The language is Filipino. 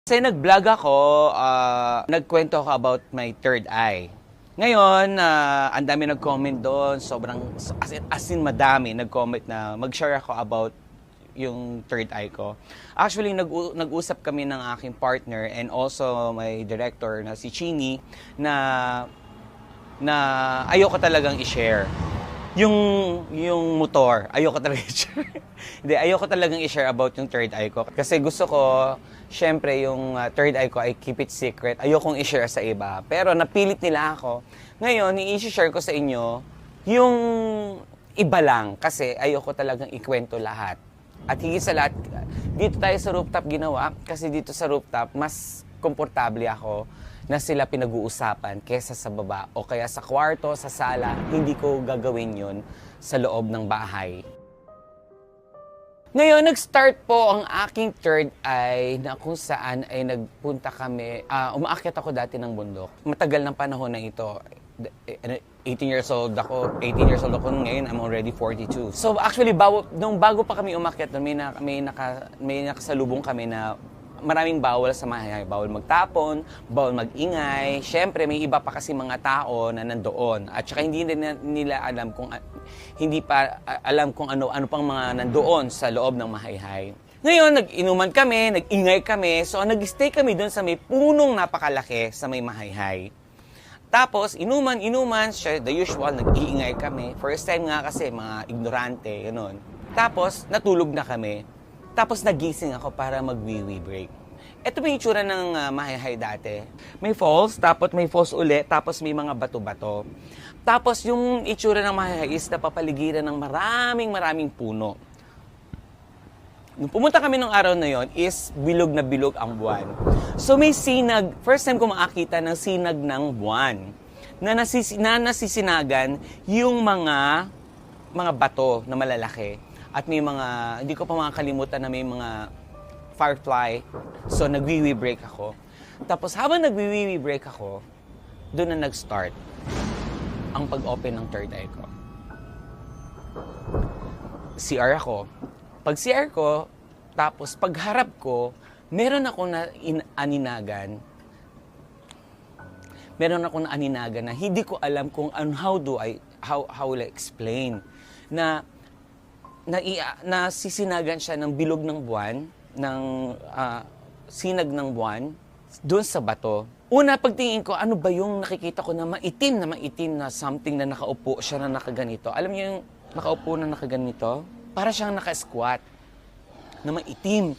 Kasi nag-vlog ako, nagkwento ako about my third eye. Ngayon, ang dami nag-comment doon, sobrang, as in madami nag-comment na mag-share ako about yung third eye ko. Actually, nag-usap kami ng aking partner and also my director na si Chini na ayoko talagang i-share. Yung motor, ayoko talaga i-share. Hindi, ayoko talagang i-share about yung third eye ko. Kasi gusto ko, syempre, yung third eye ko ay keep it secret. Ayokong i-share sa iba. Pero napilit nila ako. Ngayon, i-share ko sa inyo yung iba lang. Kasi ayoko talagang ikwento lahat. At higit sa lahat, dito tayo sa rooftop ginawa. Kasi dito sa rooftop, mas komportable ako na sila pinag-uusapan kesa sa baba o kaya sa kwarto, sa sala. Hindi ko gagawin yun sa loob ng bahay. Ngayon, nag-start po ang aking third eye na kung saan ay nagpunta kami. Umaakyat ako dati ng bundok. Matagal ng panahon na ito. 18 years old ako ngayon, I'm already 42. So actually, nung bago pa kami umakyat, may nakasalubong kami na maraming bawal sa bahay. Bawal magtapon, bawal mag-ingay. Siyempre, may iba pa kasi mga tao na nandoon. At saka hindi nila alam kung ano pang mga nandoon sa loob ng mahayhay. Ngayon, nag-inuman kami, nag-ingay kami. So, nag-stay kami doon sa may punong napakalaki sa may mahayhay. Tapos, inuman, the usual, nag-iingay kami. First time nga kasi, mga ignorante, gano'n. Tapos, natulog na kami. Tapos nagising ako para mag-wee-wee break. Ito ba yung itsura ng mahayhay dati? May falls, tapos may falls ulit, tapos may mga bato-bato. Tapos yung itsura ng mahayhay is napapaligiran ng maraming puno. Nung pumunta kami nung araw na yon is bilog na bilog ang buwan. So may sinag, first time ko makakita ng sinag ng buwan na nasisinagan yung mga bato na malalaki. At may mga, hindi ko pa makakalimutan na may mga firefly. So, nag-wee-wee break ako. Tapos, habang nag-wee-wee break ako, doon na nag-start ang pag-open ng third eye ko. CR ako. Pag CR ko, tapos pagharap ko, meron ako na aninagan. Meron ako na aninagan na hindi ko alam kung how will I explain. Nasisinagan siya ng bilog ng buwan, ng sinag ng buwan, doon sa bato. Una, pagtingin ko, ano ba yung nakikita ko na maitim na something na nakaupo siya na nakaganito. Alam niyo yung nakaupo na nakaganito? Para siyang naka-squat na maitim.